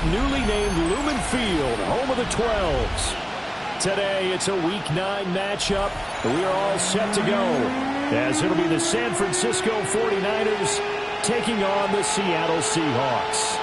at newly named Lumen Field, home of the 12s. Today, it's a Week 9 matchup. We are all set to go, as it'll be the San Francisco 49ers taking on the Seattle Seahawks.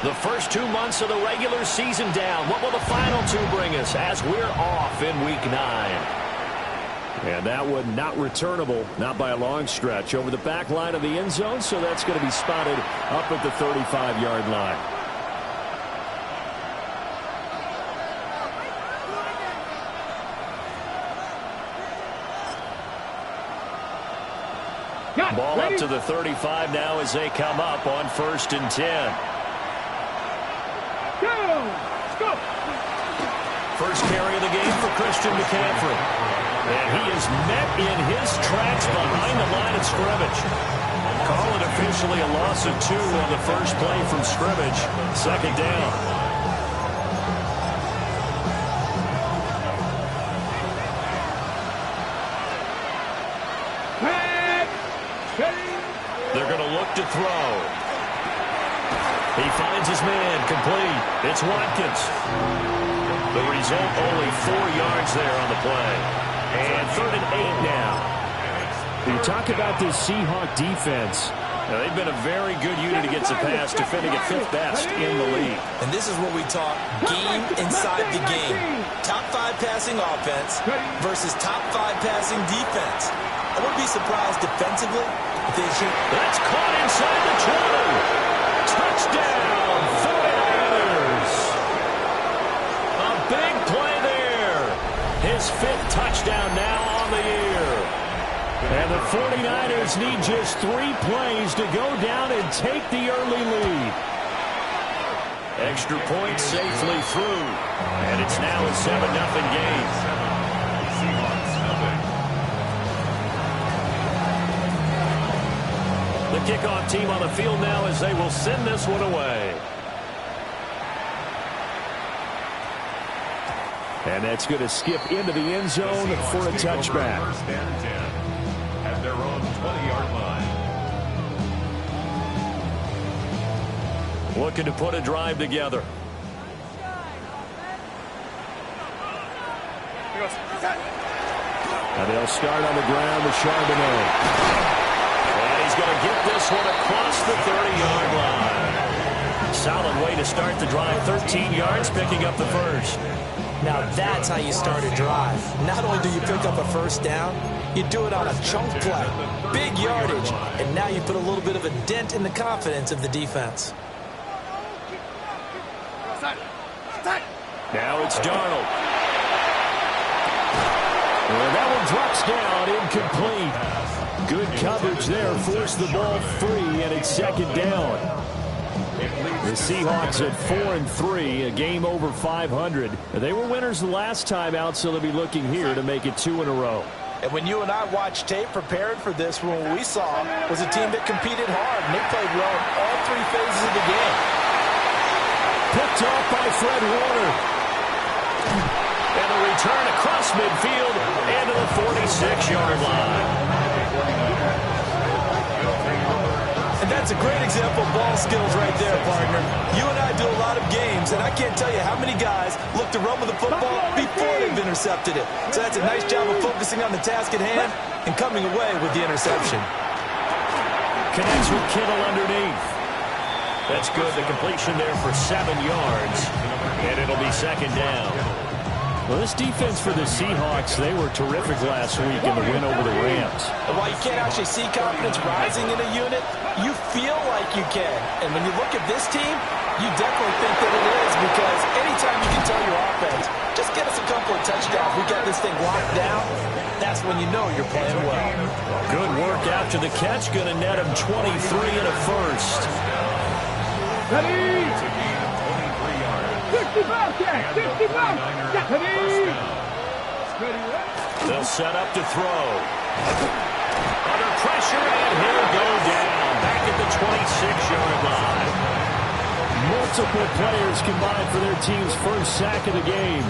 The first 2 months of the regular season down. What will the final 2 bring us as we're off in Week 9? And that one not returnable, not by a long stretch, over the back line of the end zone, so that's going to be spotted up at the 35-yard line. Ball up to the 35 now as they come up on 1st and 10. First carry of the game for Christian McCaffrey. And he is met in his tracks behind the line of scrimmage. Call it officially a loss of 2 on the first play from scrimmage. 2nd down. They're going to look to throw. He finds his man, complete. It's Watkins. The result, only 4 yards there on the play. And 3rd and 8 now. You talk about this Seahawk defense. Now, they've been a very good unit against the pass, defending at 5th best in the league. And this is what we talk, game inside the game. Top 5 passing offense versus top 5 passing defense. I wouldn't be surprised defensively if they shoot. That's caught inside the 20. Touchdown, 49ers. A big play there. His 5th touchdown now on the year. And the 49ers need just 3 plays to go down and take the early lead. Extra point safely through. And it's now a 7-0 game. The kickoff team on the field now as they will send this one away. And that's going to skip into the end zone for a touchback. First and 10 at their own 20-yard line. Looking to put a drive together. And they'll start on the ground with Charbonnet. And he's going to get this one across the 30-yard line. Solid way to start the drive. 13 yards, picking up the first. Now that's how you start a drive. Not only do you pick up a first down, you do it on a chunk play. Big yardage. And now you put a little bit of a dent in the confidence of the defense. Now it's Darnold. And that one drops down, incomplete. Good coverage there, forced the ball free, and it's 2nd down. The Seahawks at 4-3, a game over 500. They were winners the last time out, so they'll be looking here to make it 2 in a row. And when you and I watched tape preparing for this, what we saw was a team that competed hard, and they played well in all 3 phases of the game. Picked off by Fred Warner. And a return across midfield and to the 46-yard line. And that's a great example of ball skills right there, partner. You and I do a lot of games, and I can't tell you how many guys look to run with the football before they've intercepted it. So that's a nice job of focusing on the task at hand and coming away with the interception. Connects with Kittle underneath. That's good. The completion there for 7 yards, and it'll be 2nd down. Well, this defense for the Seahawks, they were terrific last week in the win over the Rams. And while you can't actually see confidence rising in a unit, you feel like you can. And when you look at this team, you definitely think that it is, because anytime you can tell your offense, just get us a couple of touchdowns, we got this thing locked down, that's when you know you're playing well. Good work after the catch, going to net him 23 and a first. Ready? 65, 65, They'll set up to throw. Under pressure, and he'll go down. Back at the 26-yard line. Multiple players combined for their team's first sack of the game.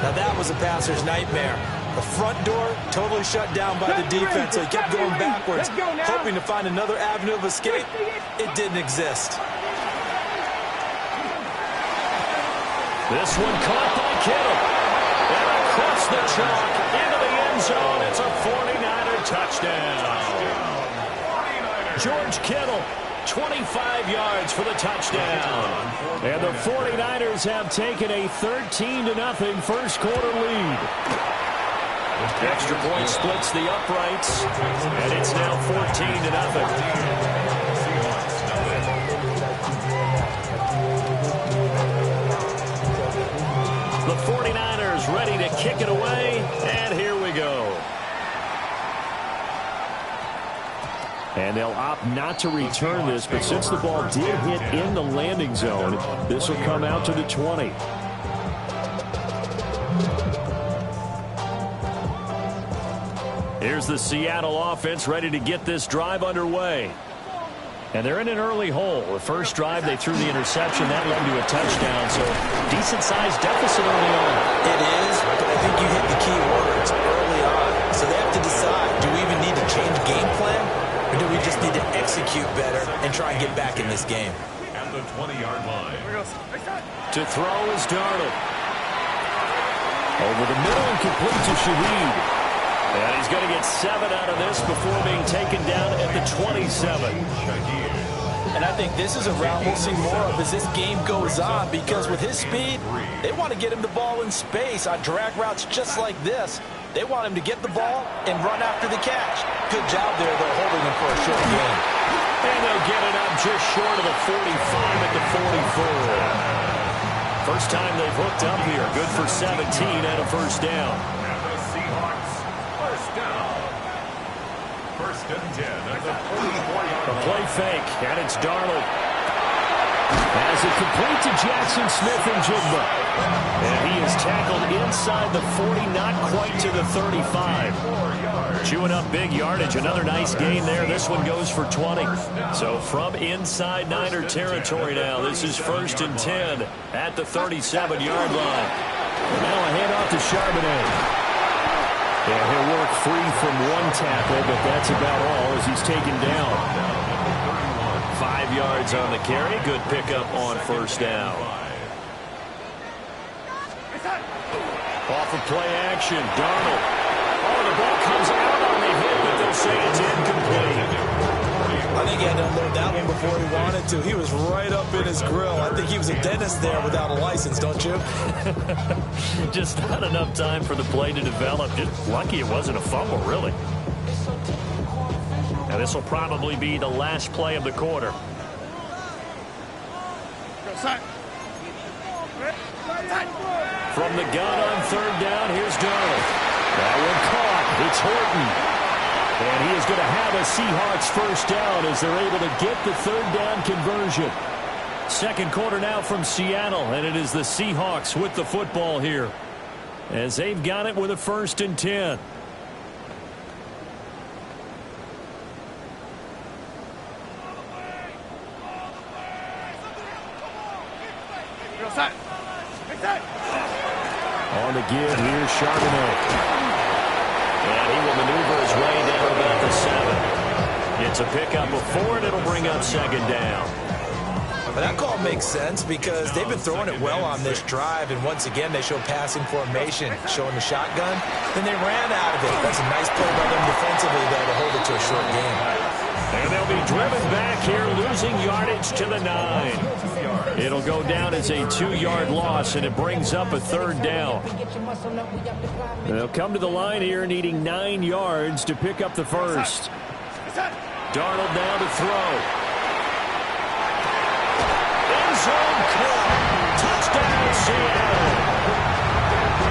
Now that was a passer's nightmare. The front door totally shut down by the defense, so he kept going backwards, hoping to find another avenue of escape. It didn't exist. This one caught by Kittle. And across the chalk into the end zone. It's a 49er touchdown. George Kittle, 25 yards for the touchdown. And the 49ers have taken a 13-0 first quarter lead. Extra point splits the uprights, and it's now 14-0. The 49ers ready to kick it away, and here we go. And they'll opt not to return this, but since the ball did hit in the landing zone, this will come out to the 20. Here's the Seattle offense ready to get this drive underway. And they're in an early hole. The first drive, they threw the interception. That led to a touchdown, so decent-sized deficit early on. It is, but I think you hit the key words early on. So they have to decide, do we even need to change game plan, or do we just need to execute better and try and get back in this game? At the 20-yard line. To throw is Darnold. Over the middle and complete to Shaheed. And he's going to get 7 out of this before being taken down at the 27. And I think this is a route we'll see more of as this game goes on, because with his speed, they want to get him the ball in space on drag routes just like this. They want him to get the ball and run after the catch. Good job there, though, holding him for a short game. And they'll get it up just short of the 45 at the 44. First time they've hooked up here. Good for 17 and a first down. And the Seahawks, first down. First and 10 at the 44-yard A line. play fake, and it's Darnold. As it complete to Jackson Smith and Jigba. And he is tackled inside the 40, not quite to the 35. Chewing up big yardage. Another nice gain there. This one goes for 20. So from inside Niner territory now, this is first and 10 at the 37-yard line. And now a handoff to Charbonnet. And he'll work free from one tackle, but that's about all as he's taken down. 5 yards on the carry. Good pickup on first down. Off of play action, Darnold. Oh, the ball comes out on the hit, but they'll say it's incomplete. I think he had to unload that one before he wanted to. He was right up in his grill. I think he was a dentist there without a license, don't you? Just not enough time for the play to develop. Just lucky it wasn't a fumble, really. And this will probably be the last play of the quarter. From the gun on third down, here's Darnold. That one caught. It's Horton. And he is going to have a Seahawks first down as they're able to get the third down conversion. Second quarter now from Seattle, and it is the Seahawks with the football here, as they've got it with a first and 10. On the give, here's Charbonnet. And he will maneuver his way down about the 7. It's a pickup of 4, and it'll bring up second down. But that call makes sense because they've been throwing it well on this drive, and once again they show passing formation, showing the shotgun. Then they ran out of it. That's a nice play by them defensively, though, to hold it to a short game. And they'll be driven back here, losing yardage to the 9. It'll go down as a 2-yard loss, and it brings up a third down. They'll come to the line here needing 9 yards to pick up the first. Darnold now to throw. End zone caught. Touchdown, Seattle.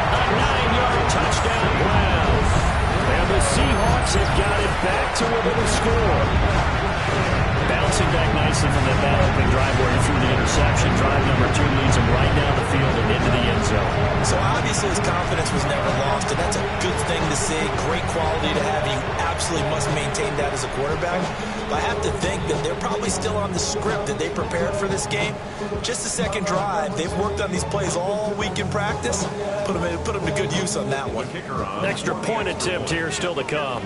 A 9-yard touchdown grab. And the Seahawks have got it back to within a score. Bouncing back nicely from that bad opening drive where he threw the interception. Drive number 2 leads him right down the field and into the end zone. So obviously his confidence was never lost, and that's a good thing to see. Great quality to have. You absolutely must maintain that as a quarterback. But I have to think that they're probably still on the script that they prepared for this game. Just the second drive, they've worked on these plays all week in practice. Put them to good use on that one. Extra point attempt here still to come.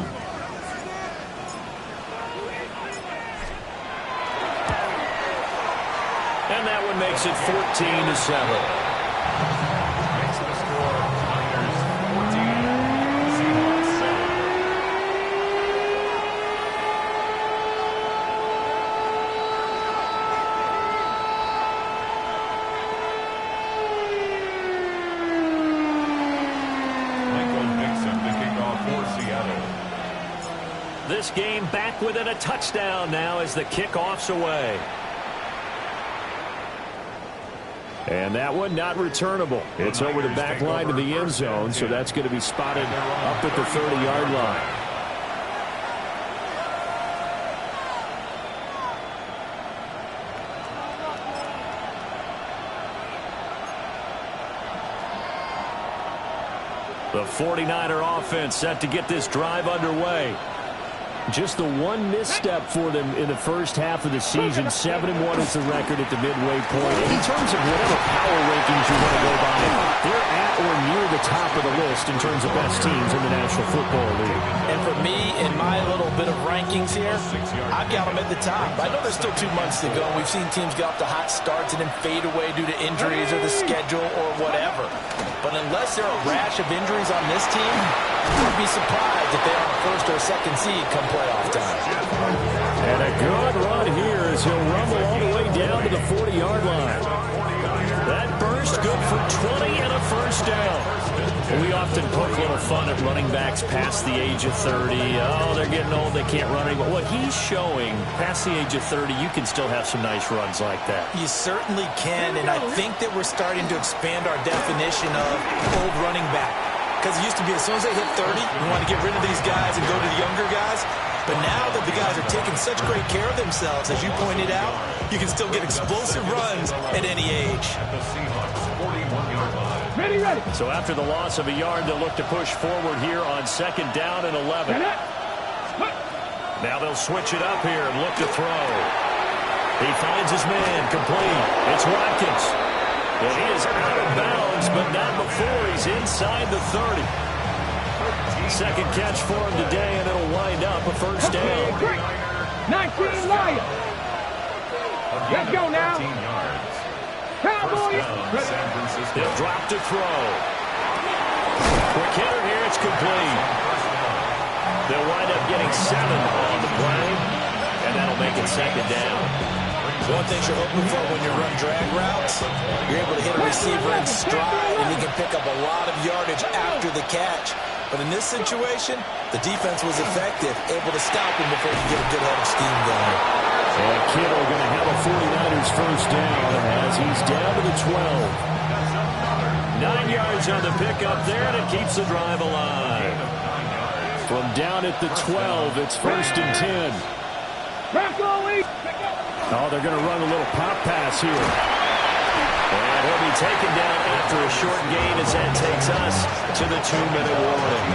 And that one makes it 14-7. Makes the score Niners 14, Seahawks 7. Michael Nixon to kick off for Seattle. This game back within a touchdown now as the kickoff's away. And that one not returnable. It's over the back line of the end zone, so that's going to be spotted up at the 30-yard line. The 49er offense set to get this drive underway. Just the one misstep for them in the first half of the season. 7-1 is the record at the midway point. In terms of whatever power rankings you want to go by, they're at or near the top of the list in terms of best teams in the National Football League. And for me, in my little bit of rankings here, I've got them at the top. I know there's still 2 months to go. We've seen teams get off to hot starts and then fade away due to injuries or the schedule or whatever. But unless there are a rash of injuries on this team, I'd be surprised if they are first or second seed come playoff time. And a good run here as he'll rumble all the way down to the 40-yard line. That burst good for 20 and a first down. We often poke a little fun at running backs past the age of 30. Oh, they're getting old, they can't run anymore. What he's showing, past the age of 30, you can still have some nice runs like that. You certainly can, and I think that we're starting to expand our definition of old running back. Because it used to be as soon as they hit 30, we want to get rid of these guys and go to the younger guys. But now that the guys are taking such great care of themselves, as you pointed out, you can still get explosive runs at any age. At the Seahawks 41-yard line. Ready. So after the loss of a yard, they'll look to push forward here on 2nd down and 11. Now they'll switch it up here and look to throw. He finds his man, complete. It's Watkins. And he is out of bounds, but not before he's inside the 30. Second catch for him today, and it'll wind up a first down. 19 Lions. Let's go now. 13 yards. Cowboys. First down, San Francisco. He'll drop to throw. Quick hitter here, it's complete. They'll wind up getting 7 on the play, and that'll make it 2nd down. One thing you're hoping for when you run drag routes, you're able to hit a receiver in stride, and he can pick up a lot of yardage after the catch. But in this situation, the defense was effective, able to stop him before he get a good head of steam going. And Kittle going to have a 49ers first down as he's down to the 12. 9 yards on the pickup there, and it keeps the drive alive. From down at the 12, it's 1st and 10. Oh, they're going to run a little pop pass here. And he'll be taken down after a short gain as that takes us to the 2-minute warning.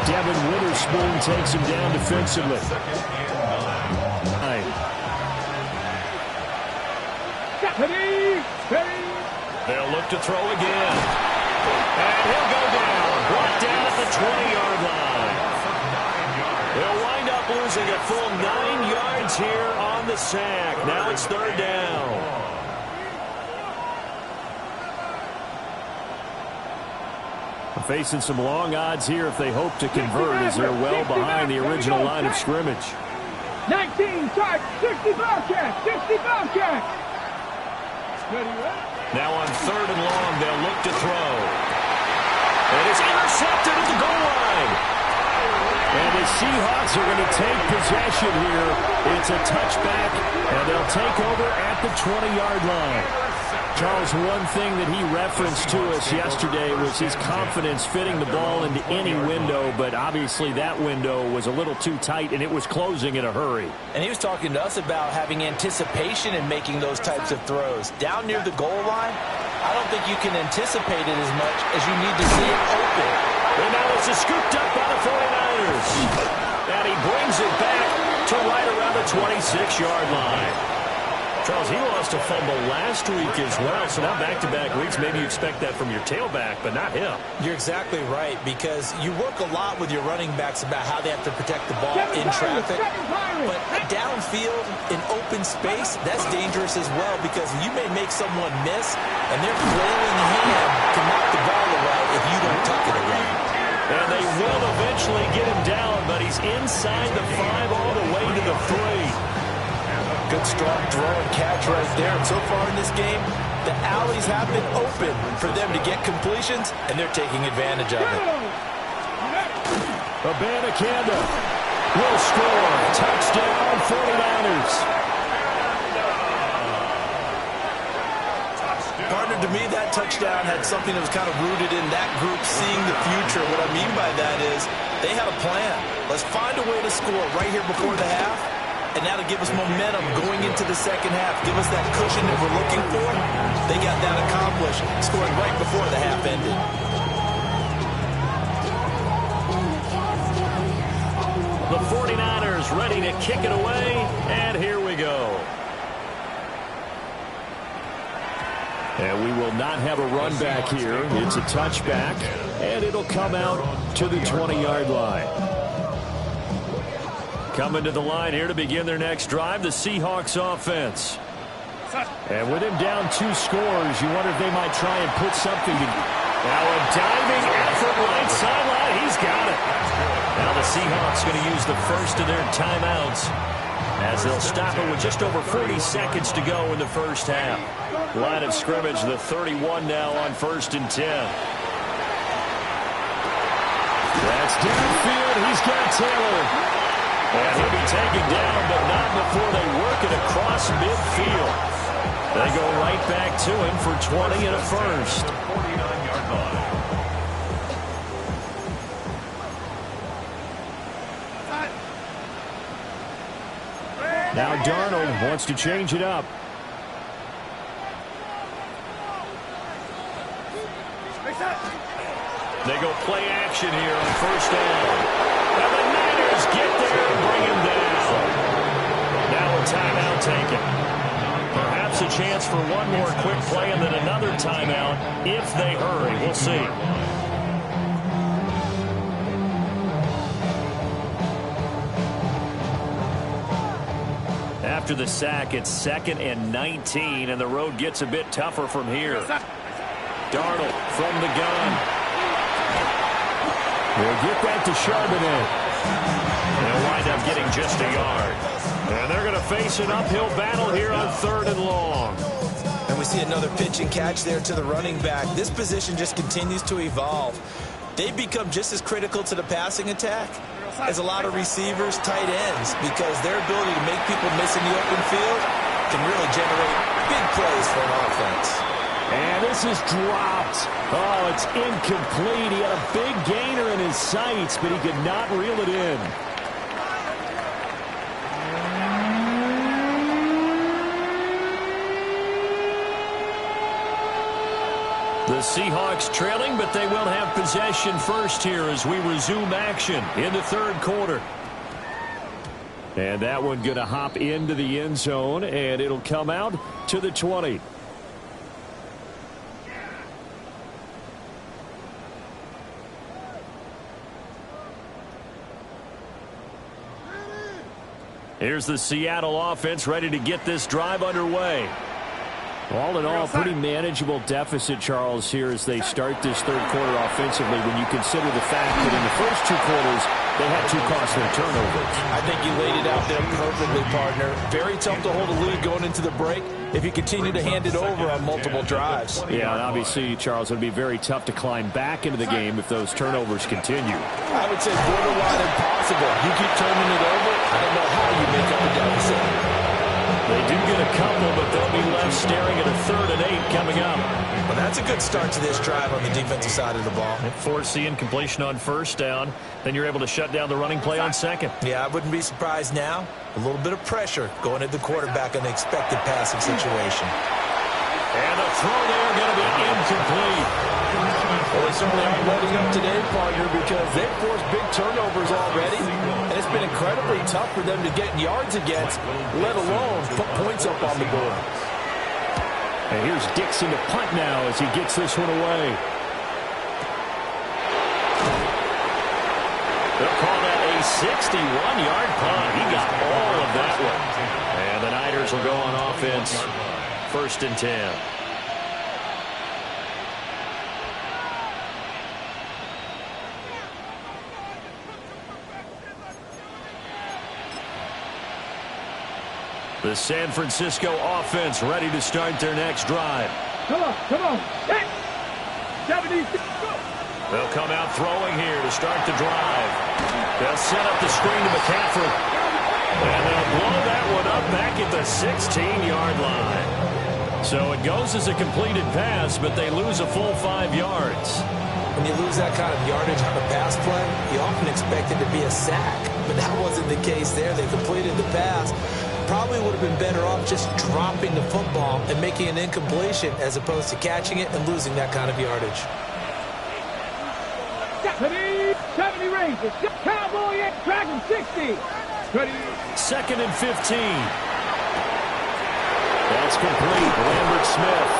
Devin Witherspoon takes him down defensively. They'll look to throw again. And he'll go down. Brought down at the 20-yard line. They'll wind up losing a full 9 yards here on the sack. Now it's 3rd down. Facing some long odds here if they hope to convert as they're well behind the original line of scrimmage. 19 targets, 65 catch, 65 catch. Now on 3rd and long, they'll look to throw. And it's intercepted at the goal line. And the Seahawks are going to take possession here. It's a touchback, and they'll take over at the 20-yard line. Charles, one thing that he referenced to us yesterday was his confidence fitting the ball into any window, but obviously that window was a little too tight, and it was closing in a hurry. And he was talking to us about having anticipation in making those types of throws. Down near the goal line, I don't think you can anticipate it as much as you need to see it open. And now it's scooped up by the 49ers. And he brings it back to right around the 26-yard line. Charles, he lost a fumble last week as well, so now back-to-back weeks, maybe you expect that from your tailback, but not him. You're exactly right, because you work a lot with your running backs about how they have to protect the ball in traffic, but downfield in open space, that's dangerous as well, because you may make someone miss, and their flailing hand can knock the ball away if you don't tuck it away. And they will eventually get him down, but he's inside the 5 all the way to the 3. Good strong throw and catch right there. And so far in this game, the alleys have been open for them to get completions, and they're taking advantage of it. Abanikanda will score. Touchdown, 49ers. Partner, to me, that touchdown had something that was kind of rooted in that group seeing the future. What I mean by that is they had a plan. Let's find a way to score right here before the half. And now to give us momentum going into the second half, give us that cushion that we're looking for. They got that accomplished, scoring right before the half ended. The 49ers ready to kick it away, and here we go. And we will not have a run back here. It's a touchback, and it'll come out to the 20-yard line. Coming to the line here to begin their next drive, the Seahawks offense. And with him down 2 scores, you wonder if they might try and put something together. Now a diving effort right sideline. He's got it. Now the Seahawks going to use the first of their timeouts as they'll stop it with just over 40 seconds to go in the first half. Line of scrimmage, the 31 now on 1st and 10. That's downfield. He's got Taylor. And he'll be taken down, but not before they work it across midfield. They go right back to him for 20 and a first. 49-yard line. Now Darnold wants to change it up. They go play action here on 1st down. And the Niners get there and bring him down. Now a timeout taken. Perhaps a chance for one more quick play and then another timeout if they hurry. We'll see. After the sack, it's 2nd and 19, and the road gets a bit tougher from here. Darnold from the gun. They'll get that to Charbonnet. They'll wind up getting just a yard. And they're going to face an uphill battle here on 3rd and long. And we see another pitch and catch there to the running back. This position just continues to evolve. They become just as critical to the passing attack as a lot of receivers, tight ends, because their ability to make people miss in the open field can really generate big plays for an offense. And this is dropped. Oh, it's incomplete. He had a big gainer in his sights, but he could not reel it in. The Seahawks trailing, but they will have possession first here as we resume action in the 3rd quarter. And that one going to hop into the end zone, and it'll come out to the 20. Here's the Seattle offense ready to get this drive underway. All in all, pretty manageable deficit, Charles, here as they start this 3rd quarter offensively when you consider the fact that in the first 2 quarters, they had 2 costly turnovers. I think you laid it out there perfectly, partner. Very tough to hold a lead going into the break if you continue to hand it over on multiple drives. Yeah, and obviously, Charles, it would be very tough to climb back into the game if those turnovers continue. I would say borderline impossible. You keep turning it over, I don't know how you make up a deficit. They do get a couple, but they'll be left staring at a 3rd and 8 coming up. Well, that's a good start to this drive on the defensive side of the ball. Forcing completion on 1st down. Then you're able to shut down the running play on 2nd. Yeah, I wouldn't be surprised now. A little bit of pressure going at the quarterback in the expected passing situation. And the throw there going to be incomplete. Well, they certainly aren't letting up today, partner, because they've forced big turnovers already, and it's been incredibly tough for them to get yards against, let alone put points up on the board. And here's Dixon to punt now as he gets this one away. They'll call that a 61-yard punt. He got all of that one. And the Niners will go on offense. 1st and 10. The San Francisco offense ready to start their next drive. Come on. Hit. 70. Go. They'll come out throwing here to start the drive. They'll set up the screen to McCaffrey. And they'll blow that one up back at the 16-yard line. So it goes as a completed pass, but they lose a full 5 yards. When you lose that kind of yardage on a pass play, you often expect it to be a sack. But that wasn't the case there. They completed the pass. Probably would have been better off just dropping the football and making an incompletion as opposed to catching it and losing that kind of yardage. 70 Rangers. Cowboy Dragon 60. Ready. 2nd and 15. That's complete. Lambert Smith.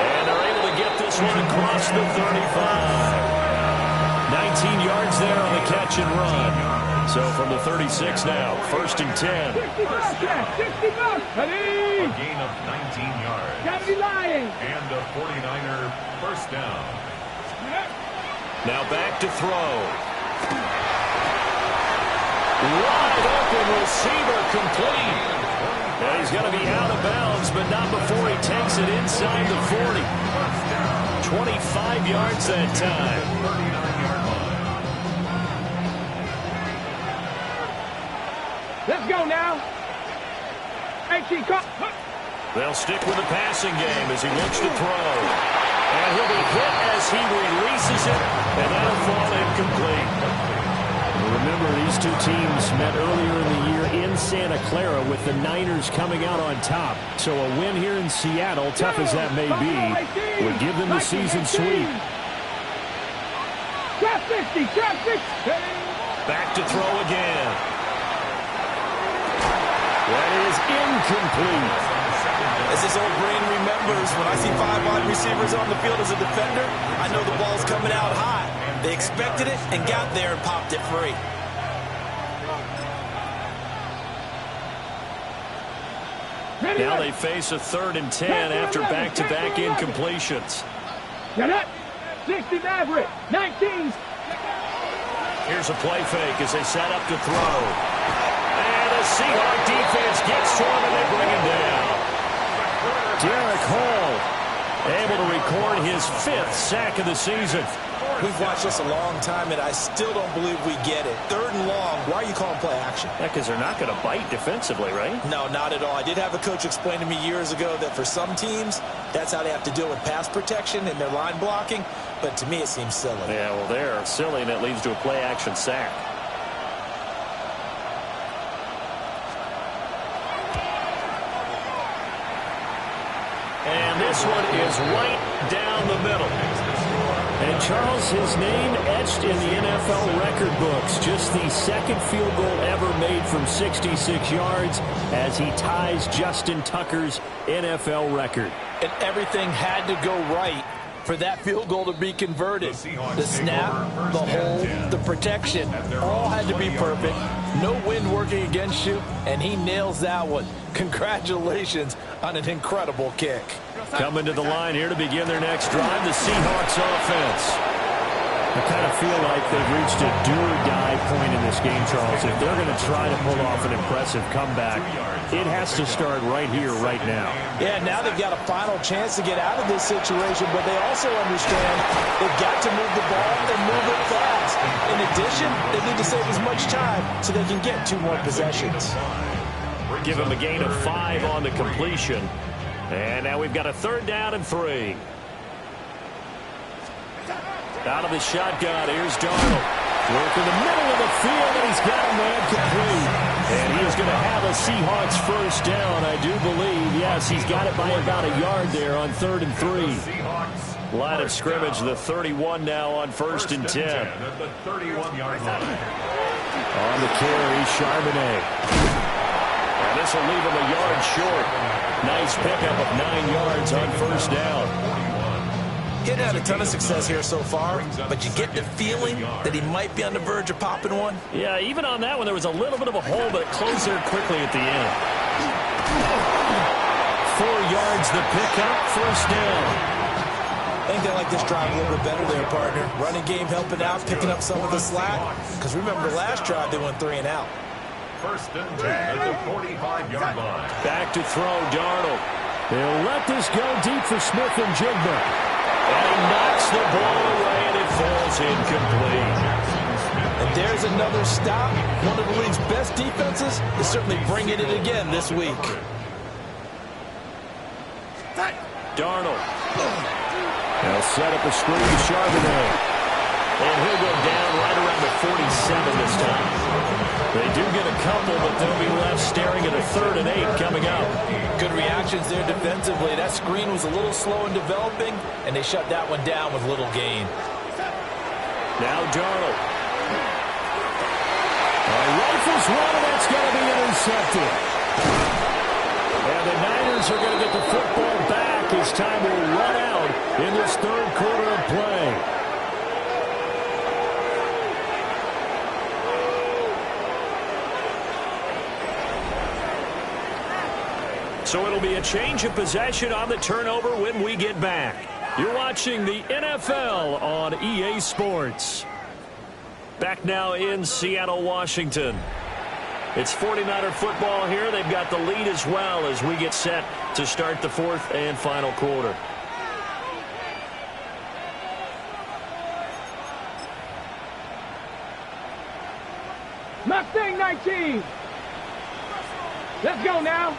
And they're able to get this one across the 35. 19 yards there on the catch and run. So from the 36 now, 1st and 10. 60 Bobcats. 60 Bobcats. Ready. A gain of 19 yards. 70 Lions. And a 49er first down. Now back to throw. Wide open receiver complete. And he's going to be out of bounds, but not before he takes it inside the 40. 25 yards that time. 39-yard line. Let's go now. They'll stick with the passing game as he looks to throw. And he'll be hit as he releases it, and that'll fall incomplete. Remember, these two teams met earlier in the year in Santa Clara with the Niners coming out on top. So a win here in Seattle, tough as that may be, would give them the season sweep. Traffic. Back to throw again. That is incomplete. As his old brain remembers, when I see 5 wide receivers on the field as a defender, I know the ball's coming out high. They expected it and got there and popped it free. Now they face a 3rd and 10 after back-to-back incompletions. Get it. 60 Maverick. 19. Here's a play fake as they set up to throw. And the Seahawk defense gets to him and they bring him down. Derek Hall able to record his 5th sack of the season. We've watched this a long time, and I still don't believe we get it. 3rd and long, why are you calling play action? Yeah, because they're not going to bite defensively, right? No, not at all. I did have a coach explain to me years ago that for some teams, that's how they have to deal with pass protection and their line blocking. But to me, it seems silly. Yeah, well, they're silly, and it leads to a play action sack. And this one is right down the middle. And Charles, his name etched in the NFL record books. Just the 2nd field goal ever made from 66 yards as he ties Justin Tucker's NFL record. And everything had to go right for that field goal to be converted. The snap, the hold, the protection, all had to be perfect. No wind working against you, and he nails that one. Congratulations on an incredible kick. Coming to the line here to begin their next drive, the Seahawks offense. I kind of feel like they've reached a do-or-die point in this game, Charles. If they're going to try to pull off an impressive comeback, it has to start right here, right now. Yeah, now they've got a final chance to get out of this situation, but they also understand they've got to move the ball and move it fast. In addition, they need to save as much time so they can get 2 more possessions. Give them a gain of 5 on the completion. And now we've got a 3rd down and 3. Out of the shotgun, here's Darnold. Work in the middle of the field, and he's got a man complete. And he is going to have a Seahawks first down, I do believe. Yes, he's got it by about a yard there on 3rd and 3. Line of scrimmage, the 31 now on 1st and 10. At the 31-yard line. On the carry, Charbonnet. And this will leave him a yard short. Nice pickup of 9 yards on 1st down. He's had a ton of success here so far, but you get the feeling that he might be on the verge of popping one. Yeah, even on that one, there was a little bit of a hole, but it closed there quickly at the end. 4 yards the pickup, 1st down. I think they like this drive a little bit better there, partner. Running game helping out, picking up some of the slack. Because remember, the last drive they went 3 and out. 1st and 10 at the 45-yard line. Back to throw, Darnold. They'll let this go deep for Smith and Jigba. And he knocks the ball away, and it falls incomplete. And there's another stop. One of the league's best defenses is certainly bringing it again this week. Darnold. They'll set up a screen to Charbonnet. And he'll go down right around the 47 this time. They do get a couple, but they'll be left staring at a 3rd and 8 coming up. Good reactions there defensively. That screen was a little slow in developing, and they shut that one down with little gain. Now Darnold. Rifles one, and that's going to be intercepted. And the Niners are going to get the football back as time will run out in this 3rd quarter of play. So it'll be a change of possession on the turnover when we get back. You're watching the NFL on EA Sports. Back now in Seattle, Washington. It's 49er football here. They've got the lead as well as we get set to start the 4th and final quarter. Mustang 19. Let's go now.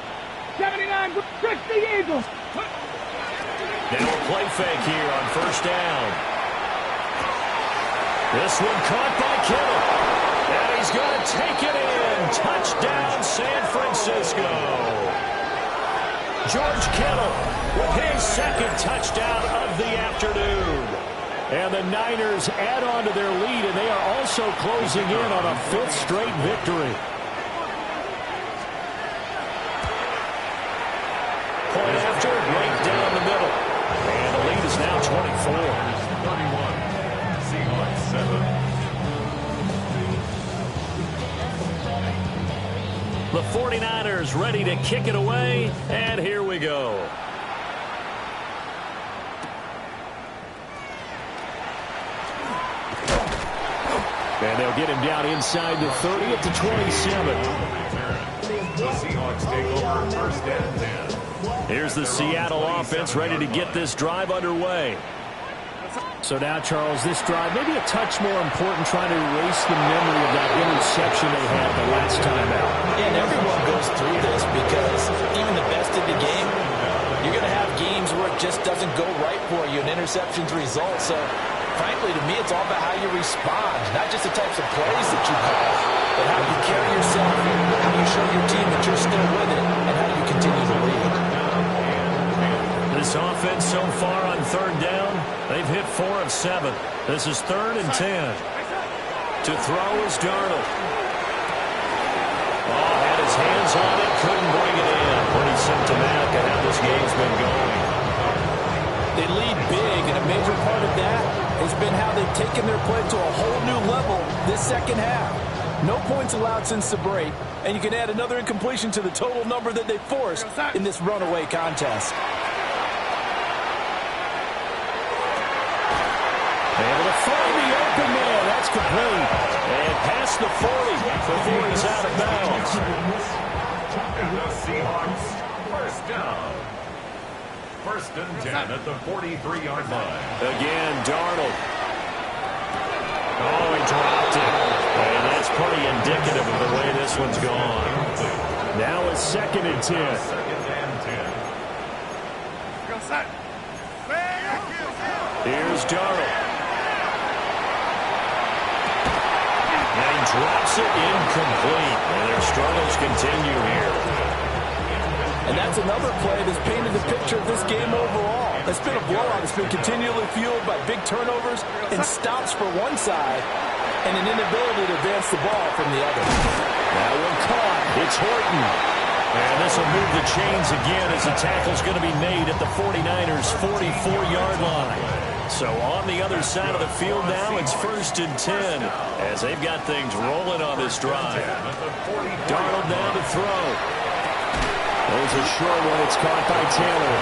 79, 60 Eagles. Now a play fake here on 1st down. This one caught by Kittle. And he's going to take it in. Touchdown, San Francisco. George Kittle with his 2nd touchdown of the afternoon. And the Niners add on to their lead, and they are also closing in on a 5th straight victory. Point after, right down the middle. And the lead is now 24. 31. Seahawks 7. The 49ers ready to kick it away, and here we go. And they'll get him down inside the 30 at the 27. The Seahawks take over 1st and 10. Here's the Seattle offense ready to get this drive underway. So now, Charles, this drive maybe a touch more important, trying to erase the memory of that interception they had the last time out. Yeah, and everyone goes through this because even the best in the game, you're going to have games where it just doesn't go right for you and interceptions result. So, frankly, to me, it's all about how you respond, not just the types of plays that you call, but how you carry yourself, how you show your team that you're still with it, and how you continue to lead. This offense so far on 3rd down, they've hit 4 of 7. This is 3rd and 10. To throw is Darnold. Oh, had his hands on it, couldn't bring it in. Pretty symptomatic of how this game's been going. They lead big, and a major part of that has been how they've taken their play to a whole new level this 2nd half. No points allowed since the break, and you can add another incompletion to the total number that they forced in this runaway contest. Able to find the open man. That's complete. And past the 40 before he's out of bounds. And the Seahawks 1st down. 1st and 10 at the 43-yard line. Again, Darnold. Oh, he dropped it. And that's pretty indicative of the way this one's gone. Now it's 2nd and 10. 2nd and 10. Here's Darnold. And he drops it incomplete. And their struggles continue here. And that's another play that's painted the picture of this game overall. It's been a blowout. It's been continually fueled by big turnovers and stops for one side and an inability to advance the ball from the other. That one caught. It's Horton. And this will move the chains again as the tackle's going to be made at the 49ers' 44-yard line. So on the other side of the field now, it's 1st and 10 as they've got things rolling on this drive. Darnold now to throw. There's a short one. It's caught by Taylor.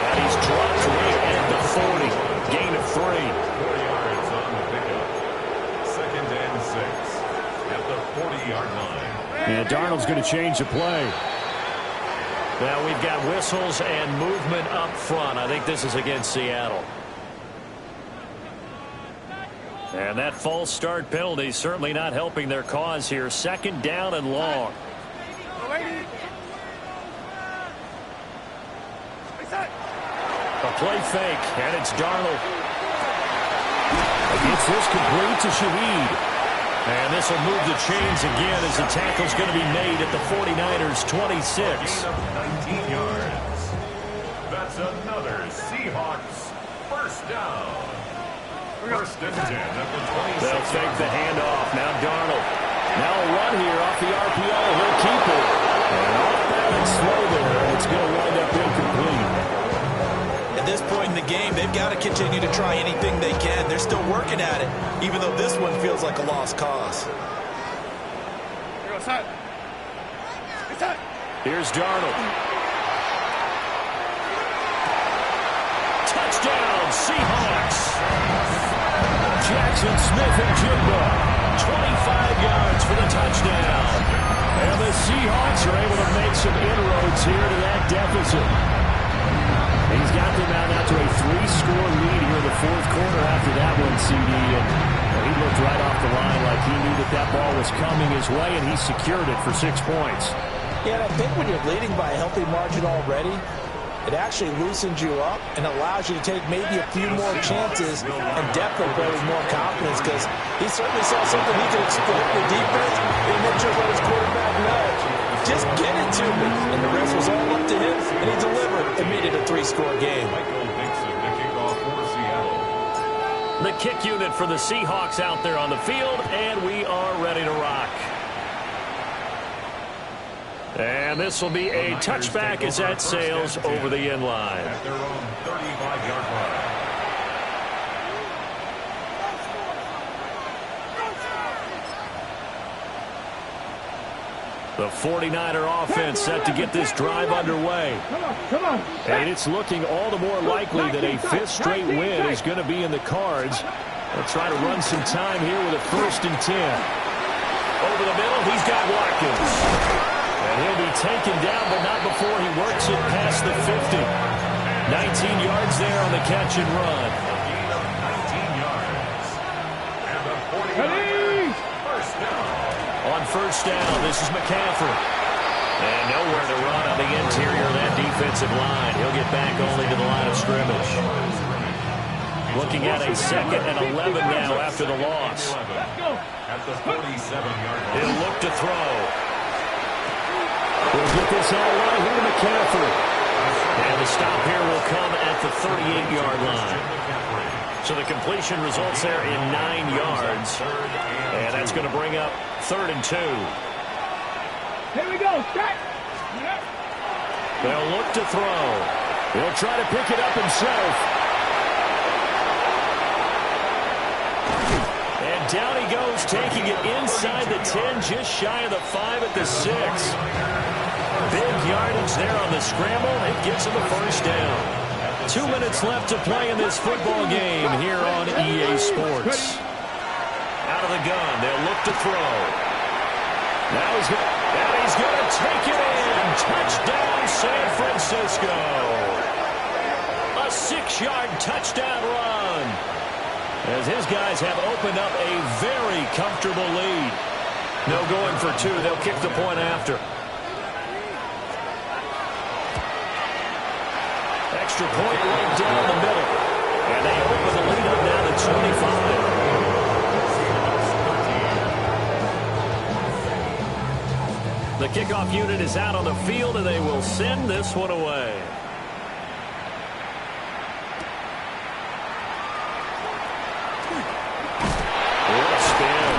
And he's dropped right at the 40. Gain of 3. 4 yards on the pickup. 2nd and 6 at the 40-yard line. And Darnold's going to change the play. Now we've got whistles and movement up front. I think this is against Seattle. And that false start penalty certainly not helping their cause here. 2nd down and long. A play fake, and it's Darnold. Gets this complete to Shaheed. And this will move the chains again as the tackle's going to be made at the 49ers' 26. Gain of 19 yards. That's another Seahawks 1st down. 1st and 10 at the 26. They'll fake the handoff. Now Darnold. Now a run here off the RPO. He'll keep it. And off balance slow there. And it's going to wind up incomplete. At this point in the game, they've got to continue to try anything they can. They're still working at it, even though this one feels like a lost cause. Here's Darnold. Touchdown, Seahawks. Jackson Smith-Njigba, 25 yards for the touchdown. And the Seahawks are able to make some inroads here to that deficit. He's got them out now to a 3-score lead here in the 4th quarter after that one, CD. And he looked right off the line like he knew that that ball was coming his way, and he secured it for 6 points. Yeah, and I think when you're leading by a healthy margin already, it actually loosens you up and allows you to take maybe a few more chances and definitely play with more confidence, because he certainly saw something he could exploit in the defense and make sure let his quarterback know, just get it to me. And the rest was all up to him, and he delivered and made it a 3-score game. Michael Dixon, the kickoff for Seattle. The kick unit for the Seahawks out there on the field, and we are ready to rock. And this will be a touchback as that sails over the end line. At their own 35-yard line. The 49er offense set to get this drive underway. Come on. And it's looking all the more likely that a 5th straight win is going to be in the cards. They'll try to run some time here with a 1st and 10. Over the middle, he's got Watkins. And he'll be taken down, but not before he works it past the 50. 19 yards there on the catch and run. A gain of 19 yards. And the 49ers 1st down. On 1st down, this is McCaffrey. And nowhere to run on the interior of that defensive line. He'll get back only to the line of scrimmage. Looking at a 2nd and 11 now after the loss. At the 47-yard line. He'll look to throw. We'll get this out right here to McCaffrey. And the stop here will come at the 38-yard line. So the completion results there in 9 yards. And that's going to bring up 3rd and 2. Here we go. Set. They'll look to throw. He'll try to pick it up himself. And down he goes, taking it inside the 10, just shy of the 5 at the 6. Big yardage there on the scramble. It gets him the 1st down. 2 minutes left to play in this football game here on EA Sports. Out of the gun, they'll look to throw. Now he's going to take it in. Touchdown, San Francisco. A 6-yard touchdown run. As his guys have opened up a very comfortable lead. No going for 2. They'll kick the point after. Extra point right down the middle. And they open the lead up now to 25. The kickoff unit is out on the field, and they will send this one away. What a spin.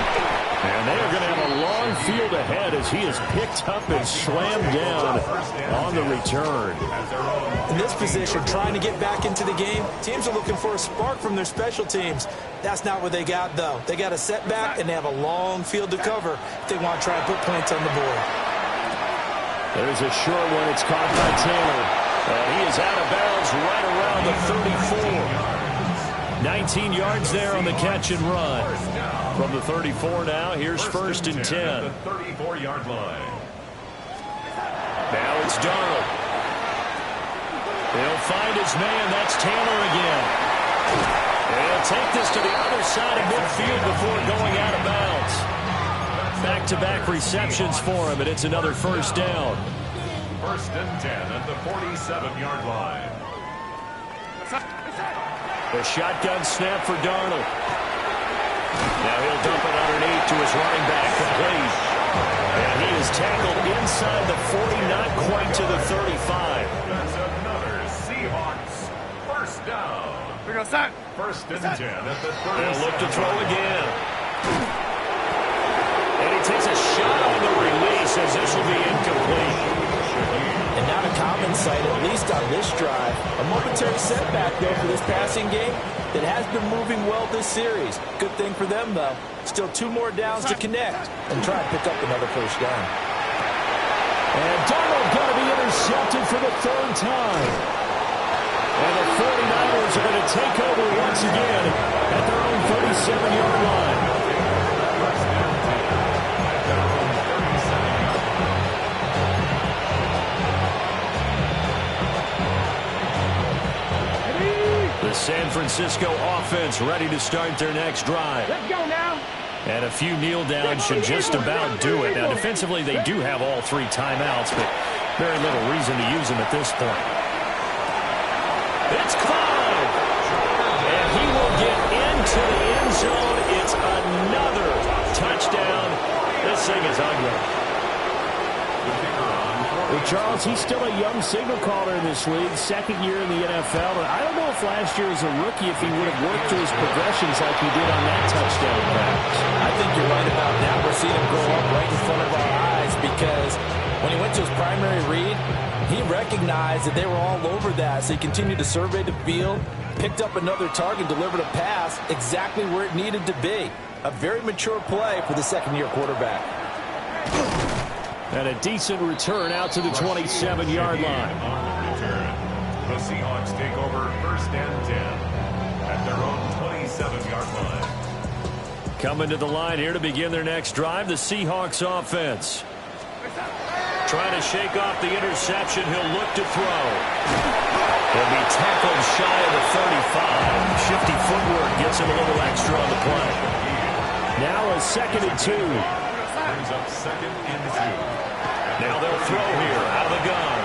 And they are going to have a long field ahead as he is picked up and slammed down on the return. In this position, trying to get back into the game, teams are looking for a spark from their special teams. That's not what they got, though. They got a setback, and they have a long field to cover if they want to try and put points on the board. There's a short one. It's caught by Taylor. And he is out of bounds right around the 34. 19 yards there on the catch and run. From the 34 now, here's first and 10. The 34-yard line. Now it's Darnold. He'll find his man. That's Taylor again. And he'll take this to the other side of midfield before going out of bounds. Back-to-back receptions for him, and it's another first down. First and 10 at the 47-yard line. The shotgun snap for Darnold. Now he'll dump it underneath to his running back, complete. And he is tackled inside the 40, not quite to the 35. That's another Seahawks first down. First and 10 at the 30. They'll look to throw again. And he takes a shot on the release as this will be incomplete. And not a common sight, at least on this drive. A momentary setback, though, for this passing game that has been moving well this series. Good thing for them, though. Still 2 more downs to connect and try and pick up another first down. And Darnold going to be intercepted for the 3rd time. And the 49ers are going to take over once again at their own 37-yard line. The San Francisco offense ready to start their next drive. Let's go now. And a few kneel downs should just about do it. Now, defensively, they do have all 3 timeouts, but very little reason to use them at this point. It's Clyde. And he will get into the end zone. It's another touchdown. This thing is ugly. Well, Charles, he's still a young signal caller in this league, 2nd year in the NFL. And I don't know if last year as a rookie if he would have worked through his progressions like he did on that touchdown pass. I think you're right about that. We're seeing him grow up right in front of our eyes because when he went to his primary read, he recognized that they were all over that. So he continued to survey the field, picked up another target, delivered a pass exactly where it needed to be. A very mature play for the 2nd-year quarterback. And a decent return out to the 27-yard line. On return, the Seahawks take over first and 10 at their own 27-yard line. Coming to the line here to begin their next drive, the Seahawks offense. Trying to shake off the interception. He'll look to throw. He'll be tackled shy of the 35. Shifty footwork gets him a little extra on the play. Now a 2nd and 2. Brings up 2nd and 2. Now they'll throw here out of the gun.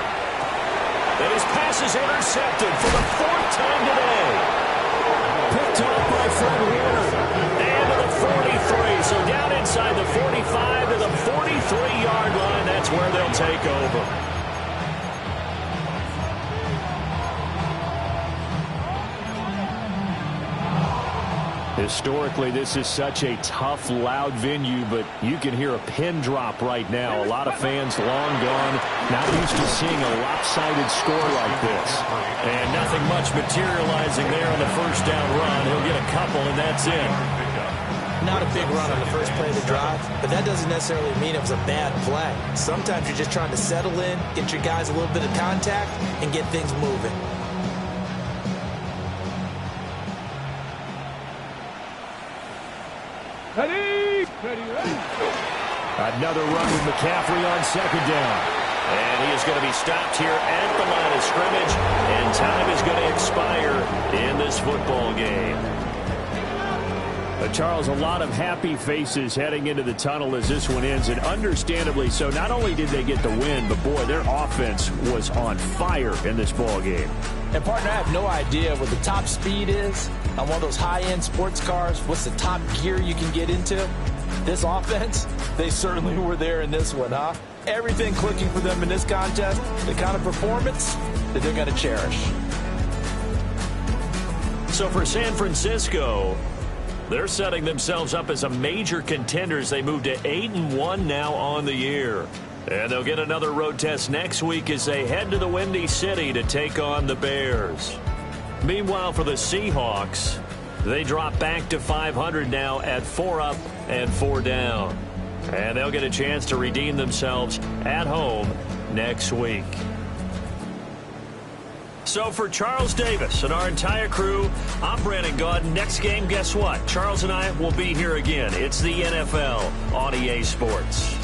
And his pass is intercepted for the 4th time today. Picked off by Fred Warner. And to the 43. So down inside the 45 to the 43-yard line. That's where they'll take over. Historically, this is such a tough, loud venue, but you can hear a pin drop right now. A lot of fans long gone, not used to seeing a lopsided score like this. And nothing much materializing there on the first down run. He'll get a couple, and that's it. Not a big run on the first play of the drive, but that doesn't necessarily mean it was a bad play. Sometimes you're just trying to settle in, get your guys a little bit of contact, and get things moving. Ready. Another run with McCaffrey on 2nd down. And he is going to be stopped here at the line of scrimmage, and time is going to expire in this football game. Charles, a lot of happy faces heading into the tunnel as this one ends, and understandably so. Not only did they get the win, but boy, their offense was on fire in this ball game. And partner, I have no idea what the top speed is on one of those high-end sports cars. What's the top gear you can get into? This offense, they certainly were there in this one, huh? Everything clicking for them in this contest, the kind of performance that they're going to cherish. So for San Francisco, they're setting themselves up as a major contender as they move to 8-1 now on the year. And they'll get another road test next week as they head to the Windy City to take on the Bears. Meanwhile, for the Seahawks, they drop back to 500 now at 4 up and 4 down. And they'll get a chance to redeem themselves at home next week. So for Charles Davis and our entire crew, I'm Brandon Gaudin. Next game, guess what? Charles and I will be here again. It's the NFL on EA Sports.